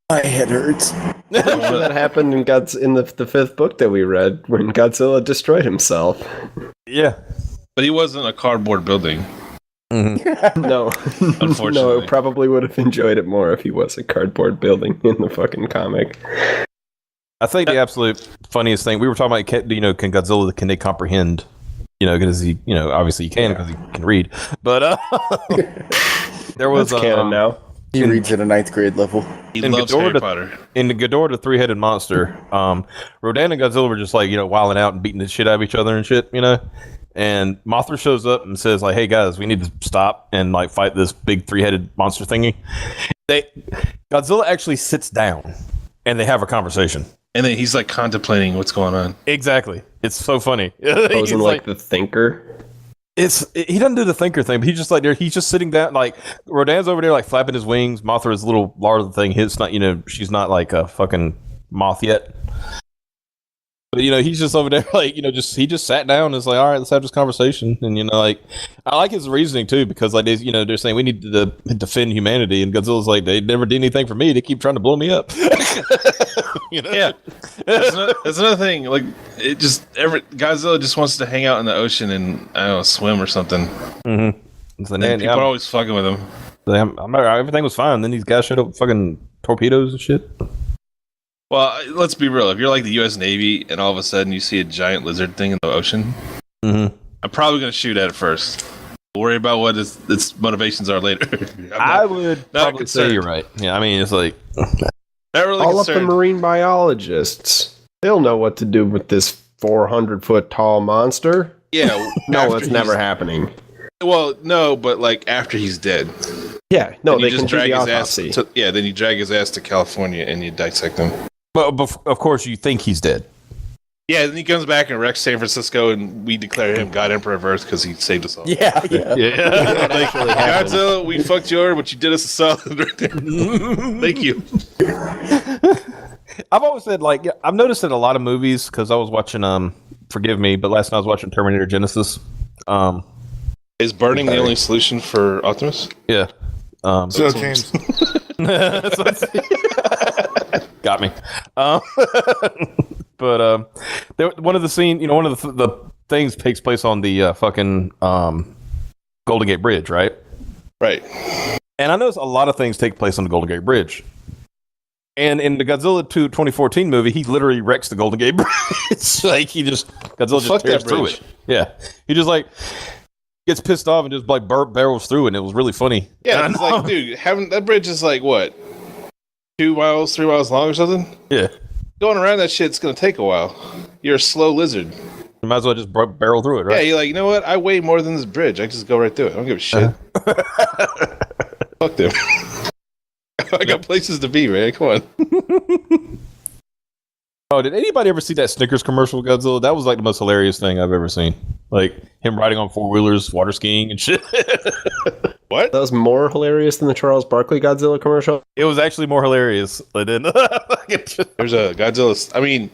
My head hurts. I'm sure that happened in the 5th book that we read when Godzilla destroyed himself. Yeah, but he wasn't a cardboard building. Mm-hmm. No, unfortunately, no. Probably would have enjoyed it more if he was a cardboard building in the fucking comic. I think the absolute funniest thing we were talking about, can Godzilla can they comprehend? Because he, obviously he can because he can read. But there was canon now. He reads at a 9th grade level. He loves Harry Potter. In the Ghidorah, the 3-headed monster, Rodan and Godzilla were just like, wilding out and beating the shit out of each other and shit, And Mothra shows up and says, like, hey guys, we need to stop and like fight this big 3-headed monster thingy. Godzilla actually sits down and they have a conversation. And then he's like contemplating what's going on. Exactly. It's so funny. Posing like the thinker. He doesn't do the thinker thing, but he's just like there. He's just sitting down, like Rodan's over there, like flapping his wings. Mothra's little larger thing. His not, she's not like a fucking moth yet. But he's just over there, like he just sat down and is like, all right, let's have this conversation. And like, I like his reasoning too, because like they're saying we need to defend humanity, and Godzilla's like, they never did anything for me. They keep trying to blow me up. Yeah, that's another thing. Like Godzilla just wants to hang out in the ocean and I don't know, swim or something. Mm-hmm. So people are always fucking with him. Everything was fine. Then these guys showed up fucking torpedoes and shit. Well, let's be real. If you're like the U.S. Navy and all of a sudden you see a giant lizard thing in the ocean, I'm probably going to shoot at it first. Worry about what its motivations are later. I would probably say you're right. Yeah, I mean, it's like... Not really all concerned. up the marine biologists. They'll know what to do with this 400-foot tall monster. Yeah. No, it's never happening. Well, no, but like after he's dead. Yeah, no, then they just can drag do the his ass. autopsy. Then you drag his ass to California and you dissect him. But of course, you think he's dead. Yeah, then he comes back and wrecks San Francisco, and we declare him God Emperor of Earth because he saved us all. Yeah. Like, Godzilla, we fucked you over, but you did us a solid right there. Thank you. I've always said, like, I've noticed in a lot of movies, because I was watching, forgive me, but last night I was watching Terminator Genesis. Is burning the only solution for Optimus? Yeah. So James. Got me. But one of the scene, one of the things takes place on the fucking Golden Gate Bridge, right? Right. And I know a lot of things take place on the Golden Gate Bridge. And in the Godzilla 2 2014 movie, he literally wrecks the Golden Gate Bridge. Godzilla just tears through it. Yeah. He just like gets pissed off and just like barrels through it. And it was really funny. Yeah, it's like, dude, that bridge is like what? 2 miles, 3 miles long or something? Yeah. Going around that shit's going to take a while. You're a slow lizard. You might as well just barrel through it, right? Yeah, you're like, you know what? I weigh more than this bridge. I just go right through it. I don't give a shit. Fuck them. I got places to be, man. Come on. Oh, did anybody ever see that Snickers commercial, Godzilla? That was like the most hilarious thing I've ever seen. Like him riding on 4-wheelers, water skiing and shit. What? That was more hilarious than the Charles Barkley Godzilla commercial. It was actually more hilarious. There's a Godzilla. I mean,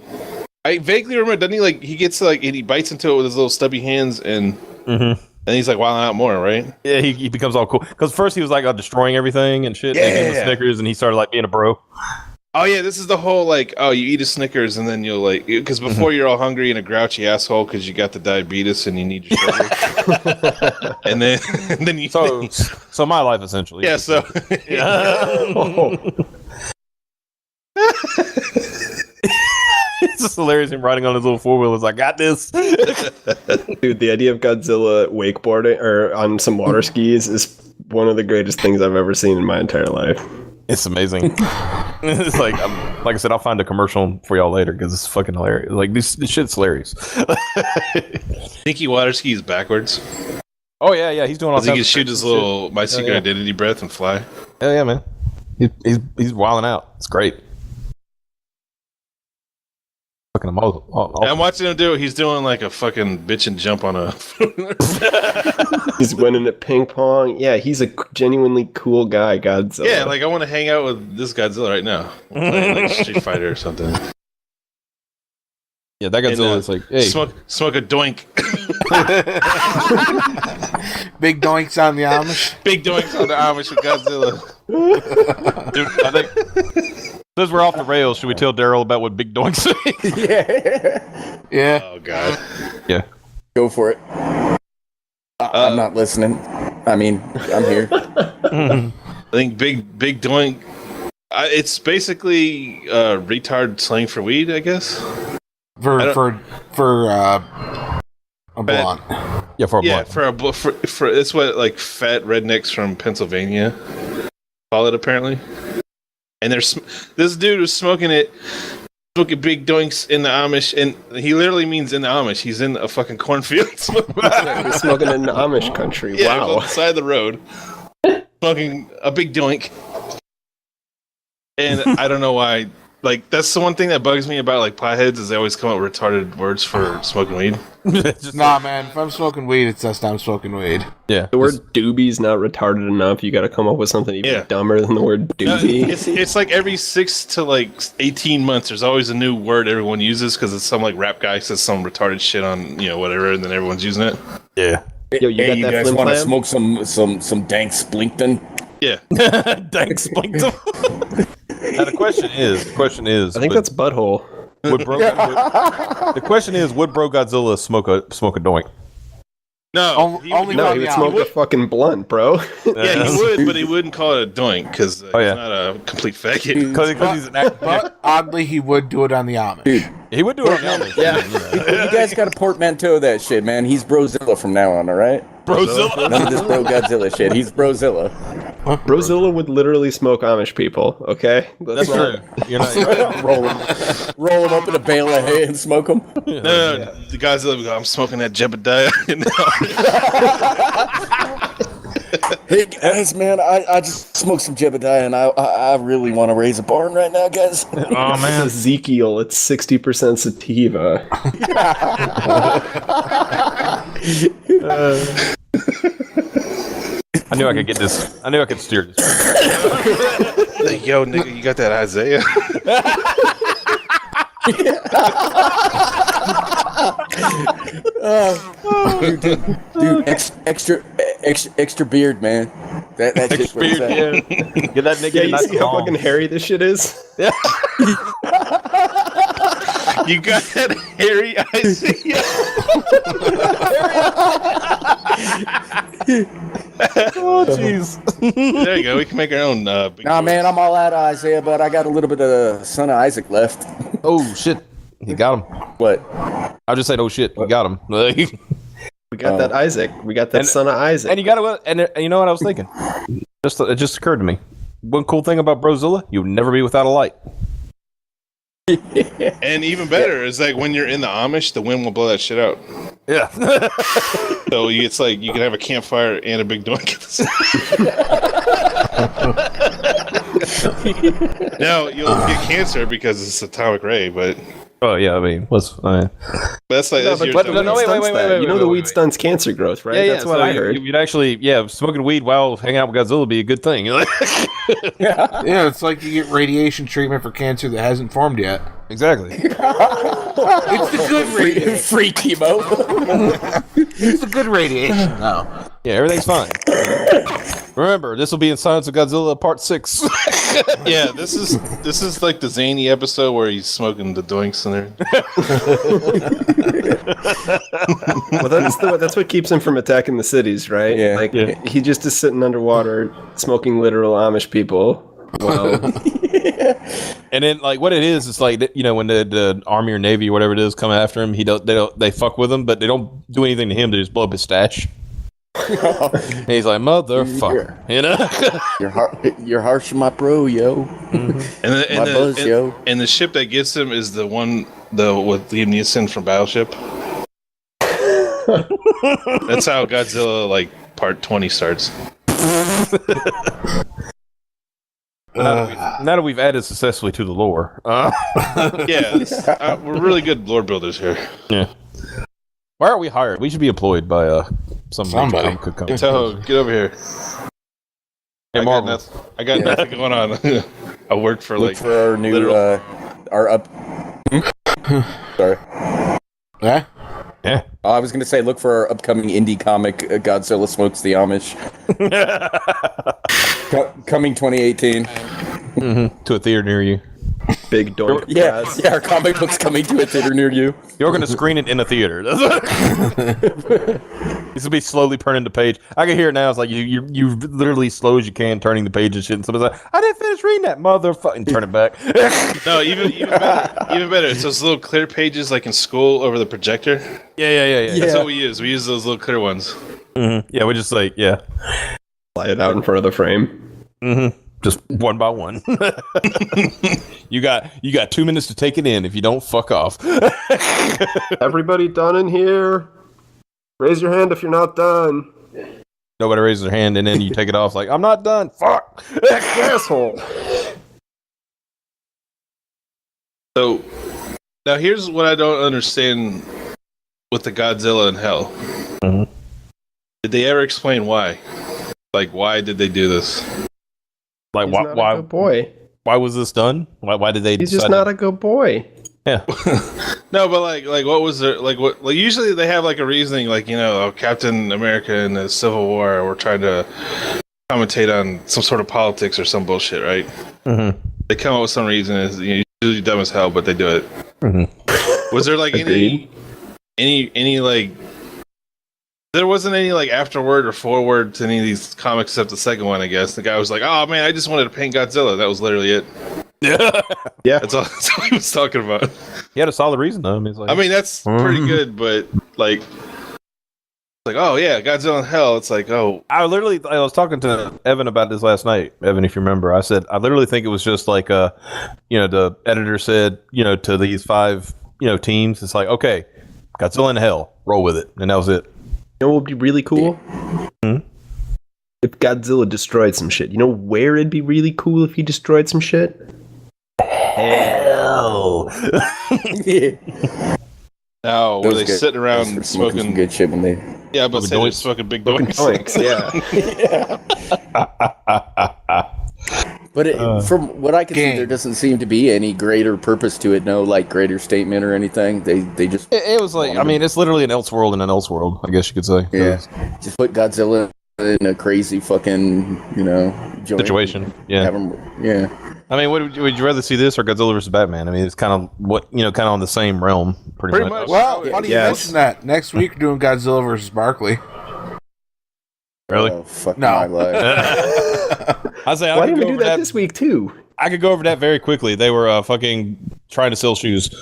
I vaguely remember, doesn't he, like, he gets, like, and he bites into it with his little stubby hands, and he's, like, wilding out more, right? Yeah, he becomes all cool. Because first he was, like, destroying everything and shit. Yeah. And the Snickers, and he started, like, being a bro. Oh, yeah, this is the whole, like, you eat a Snickers, and then you'll, like, because before you're all hungry and a grouchy asshole because you got the diabetes and you need your sugar. and then you... So my life, essentially. Yeah, so... It's just hilarious him riding on his little 4-wheelers. I got this. Dude, the idea of Godzilla wakeboarding or on some water skis is one of the greatest things I've ever seen in my entire life. It's amazing. It's like I said, I'll find a commercial for y'all later because it's fucking hilarious. Like this shit's hilarious. Think he water skis backwards? Oh yeah, he's doing all. He can shoot his little My Secret Identity breath and fly. Hell yeah, man. He's wilding out. It's great. Fucking I'm watching him do it. He's doing like a fucking bitch and jump on a. He's winning at ping pong. Yeah, he's a genuinely cool guy, Godzilla. Yeah, like I want to hang out with this Godzilla right now. Playing, like Street Fighter or something. Yeah, that Godzilla is like, hey. Smoke a doink. Big doinks on the Amish. Big doinks on the Amish with Godzilla. Dude, I think since we're off the rails, should we tell Daryl about what Big Doinks is? Yeah. Oh god. Yeah. Go for it. I'm not listening. I mean, I'm here. I think big doink. It's basically retard slang for weed, I guess. For a blunt. Yeah, for a blunt. For it's what like fat rednecks from Pennsylvania call it apparently. And there's this dude who's smoking big doinks in the Amish, and he literally means in the Amish. He's in a fucking cornfield. He's smoking in the Amish country. Yeah, wow. on the side of the road, smoking a big doink. And I don't know why. Like, that's the one thing that bugs me about, like, potheads is they always come up with retarded words for smoking weed. Nah, man. If I'm smoking weed, it's just I'm smoking weed. Yeah. The word doobie's not retarded enough. You got to come up with something even dumber than the word doobie. It's like every 6 to, like, 18 months, there's always a new word everyone uses because it's some, like, rap guy says some retarded shit on, you know, whatever, and then everyone's using it. Yeah. Yo, you got you that guys flim want to flam? smoke some dank splinkton? Yeah. Thanks, Plankton. Now the question is, I think that's butthole. the question is, would Bro Godzilla smoke a doink? No, Only No, he would smoke a fucking blunt, bro. Yeah, he would, but he wouldn't call it a doink because he's not a complete faggot. Because he's an actor. But oddly, he would do it on the Amish. He would do it on the Amish. Yeah. You guys got to portmanteau that shit, man. He's Brozilla from now on, all right? Brozilla. None of this Bro Godzilla shit. He's Brozilla. Brozilla would literally smoke Amish people, okay? That's true. You're not. Roll him up in a bale of hay and smoke him. No, the Godzilla would go, I'm smoking that Jebediah. Hey guys, man, I just smoked some Jebediah and I really want to raise a barn right now, guys. Oh man, Ezekiel, it's 60% sativa. I knew I could get this. I knew I could steer this. Like, yo, nigga, you got that Isaiah? Dude, extra beard, man. That shit's where it's at. Get that nigga. Yeah, you see how fucking hairy this shit is? Yeah. You got that hairy Isaiah? Oh, jeez. There you go. We can make our own. Big Nah, boys. man, I'm all out of Isaiah, but I got a little bit of Son of Isaac left. Oh, shit. He got him. What? I just said, oh, shit. He got him. We got that Isaac. We got that son of Isaac. And you got to, and you know what I was thinking? It just occurred to me. One cool thing about Brozilla, you would never be without a light. And even better is like when you're in the Amish, the wind will blow that shit out. Yeah. So it's like you can have a campfire and a big doink. Now you'll get cancer because it's atomic ray, but Oh, yeah, I mean, that's like that's your but type of- wait, You know the wait, weed wait. stunts cancer growth, right? Yeah, That's what I heard. You'd actually, smoking weed while hanging out with Godzilla would be a good thing. Yeah, it's like you get radiation treatment for cancer that hasn't formed yet. Exactly. It's the good radiation. Free chemo. It's the good radiation. No. Yeah, everything's fine. Remember, this will be in Silence of Godzilla Part 6. Yeah, this is like the zany episode where he's smoking the doinks in there. Well, that's what keeps him from attacking the cities, right? Yeah. Like Yeah. he just is sitting underwater smoking literal Amish people. Well, And then, like, what it is like, when the Army or Navy or whatever it is come after him, they fuck with him, but they don't do anything to him. They just blow up his stash. And he's like, motherfucker, you know? You're harsh on my bro, yo. My buzz, yo. And the ship that gets him is the one with Liam Neeson from Battleship. That's how Godzilla like Part 20 starts. Now that we've added successfully to the lore. Yeah, we're really good lore builders here. Yeah. Why aren't we hired? We should be employed by Somebody. could come. Toho, get over here. Hey, Marvel. I got nothing going on. I work for Look like for our new, our up. Sorry. Yeah? Yeah. I was gonna say, look for our upcoming indie comic, Godzilla Smokes the Amish. Coming 2018. To a theater near you. big dork. Yeah, our comic book's coming to a theater near you. You're going to screen it in a theater. This will be slowly turning the page. I can hear it now. It's like you literally slow as you can turning the page and shit. And somebody's like, I didn't finish reading that, motherfucker. And turn it back. No, even better. It's those little clear pages like in school over the projector. Yeah. That's what we use. We use those little clear ones. Mm-hmm. Yeah, we just like, yeah. Slide it out in front of the frame. Mm-hmm. Just one by one. You got 2 minutes to take it in. If you don't, fuck off. Everybody done in here? Raise your hand if you're not done. Nobody raises their hand, and then you take it off like, I'm not done. Fuck. Asshole. So now here's what I don't understand with the Godzilla in Hell. Mhm. Did they ever explain why? Like, why did they do this? Like, He's not a good boy. why was this done? Why did they He's decide just not a good boy. Yeah. No, but like what was there? Like, what? Like, usually they have like a reasoning, like, you know, Captain America in the Civil War, we're trying to commentate on some sort of politics or some bullshit, right? Mm-hmm. They come up with some reason. It's usually dumb as hell, but they do it. Mm-hmm. Was there like Agreed. any like? There wasn't any like afterword or forward to any of these comics except the second one, I guess. The guy was like, "Oh man, I just wanted to paint Godzilla." That was literally it. Yeah. That's all he was talking about. He had a solid reason, though. I mean, That's pretty good, but like, oh yeah, Godzilla in Hell. It's like, oh, I was talking to Evan about this last night. Evan, if you remember, I said I literally think it was just like the editor said, to these 5 teams, it's like, okay, Godzilla in Hell, roll with it, and that was it. You know what would be really cool? Hmm? If Godzilla destroyed some shit. You know where it'd be really cool if he destroyed some shit? Hell. now were they sitting around some smoking? good shit when they. Yeah, but Smoking they're doinks. smoking big Fucking doinks. Doinks, yeah. But from what I can see, there doesn't seem to be any greater purpose to it. No, like greater statement or anything. They just It was like, I mean, it's literally an Elseworld in an Elseworld, I guess you could say. just put Godzilla in a crazy fucking joint. Situation. Yeah. Have him, yeah. I mean, would you rather see this or Godzilla vs. Batman? I mean, it's kind of kind of on the same realm, pretty much. Well, funny you mention that. Next week we're doing Godzilla versus Barkley. Really? Oh, fuck No. my life. I say I Why could didn't we go do over that this week too? I could go over that very quickly. They were fucking trying to sell shoes. Did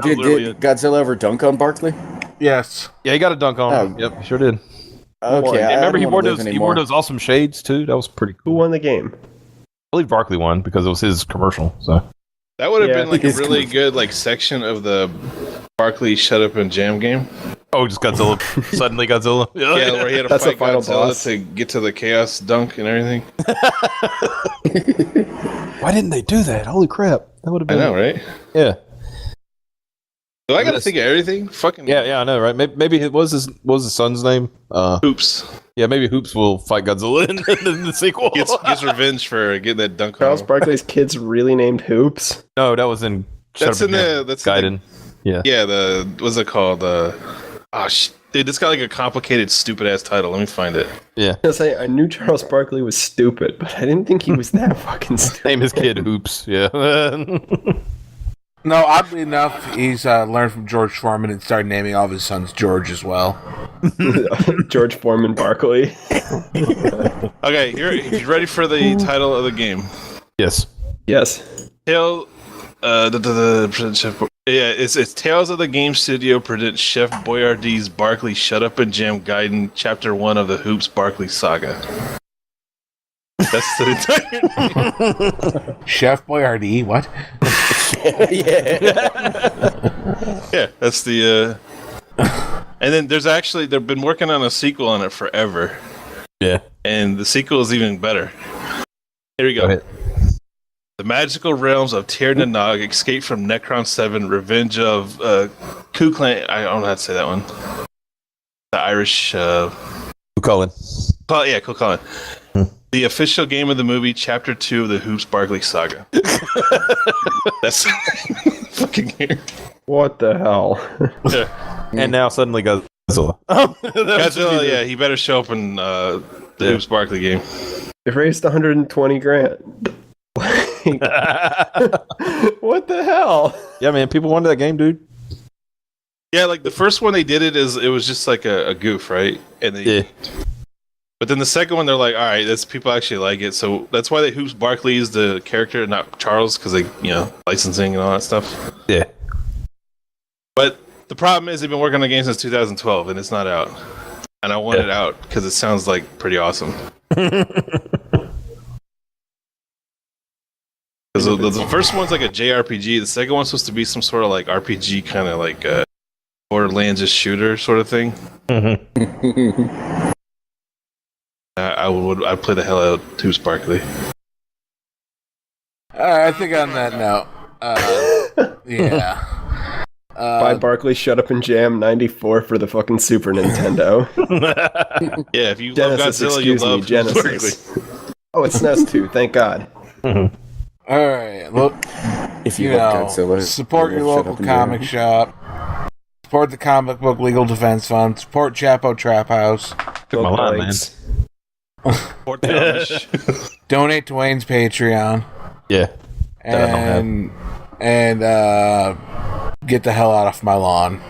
literally it. Godzilla ever dunk on Barkley? Yes. Yeah, he got a dunk on him. Oh. Yep, he sure did. Okay, And I remember, don't wanna live he wore anymore. those awesome shades too. That was pretty Who cool. won the game? I believe Barkley won because it was his commercial. So That would have Yeah, been like a it's really cool. good like section of the Barkley Shut Up and Jam game. just Godzilla. Suddenly Godzilla. Yeah, where he had to That's the fight final Godzilla boss. to get to the chaos dunk and everything. Why didn't they do that? Holy crap! That would have I been. know, right? Yeah. Do I gotta think of everything? Fucking Yeah, I know, right? Maybe it was his son's name. Hoops. Yeah, maybe Hoops will fight Godzilla in the sequel. Gets revenge for getting that dunk Charles on him. Barkley's kid's really named Hoops. No, that was in. That's in the Gaiden. Yeah. Yeah, the what's it called? Dude, it's got like a complicated, stupid ass title. Let me find it. Yeah. I knew Charles Barkley was stupid, but I didn't think he was that fucking stupid. Name his kid Hoops. Yeah. No, oddly enough, he's learned from George Foreman and started naming all of his sons George as well. George Foreman Barkley. Okay, you ready for the title of the game? Yes. Yes. It's Tales of the Game Studio presents Chef Boyardee's Barkley Shut Up and Jam Gaiden, Chapter 1 of the Hoops Barkley Saga. That's the Chef Boyardee, what? yeah, that's the and then they've been working on a sequel on it forever. Yeah. And the sequel is even better. Here we go. Go ahead. The magical realms of Tir Nanog, Escape from Necron 7, Revenge of Kuklan. I don't know how to say that one. The Irish. Cullen. Kuklan. The official game of the movie, Chapter 2 of the Hoops Barkley Saga. That's fucking weird. What the hell? Yeah. And now suddenly Godzilla. Godzilla, yeah, he better show up in the Hoops Barkley game. They raised 120 grand. What the hell? Yeah, man. People wanted that game, dude. Yeah, like the first one they did it was just like a goof, right? And But then the second one, they're like, all right, people actually like it, so that's why they Hoops Barkley is the character, not Charles, because they, licensing and all that stuff. Yeah. But the problem is they've been working on the game since 2012, and it's not out. And I want it out because it sounds like pretty awesome. Because the first one's like a JRPG, the second one's supposed to be some sort of like RPG kind of like Borderlands shooter sort of thing. Mm-hmm. I'd play the hell out of Hoops Barkley. I think on that note, yeah. Buy Barkley Shut Up and Jam 94 for the fucking Super Nintendo. Yeah, if you Genesis, love Godzilla, you excuse me, love Genesis. Barkley. Oh, it's SNES too, thank God. All right, look, If you love Godzilla, support your shut local up and comic jam. shop. Support the Comic Book Legal Defense Fund. Support Chapo Trap House. Took my line, man. Likes. Support the Amish. Donate to Wayne's Patreon. Yeah. And get the hell out of my lawn.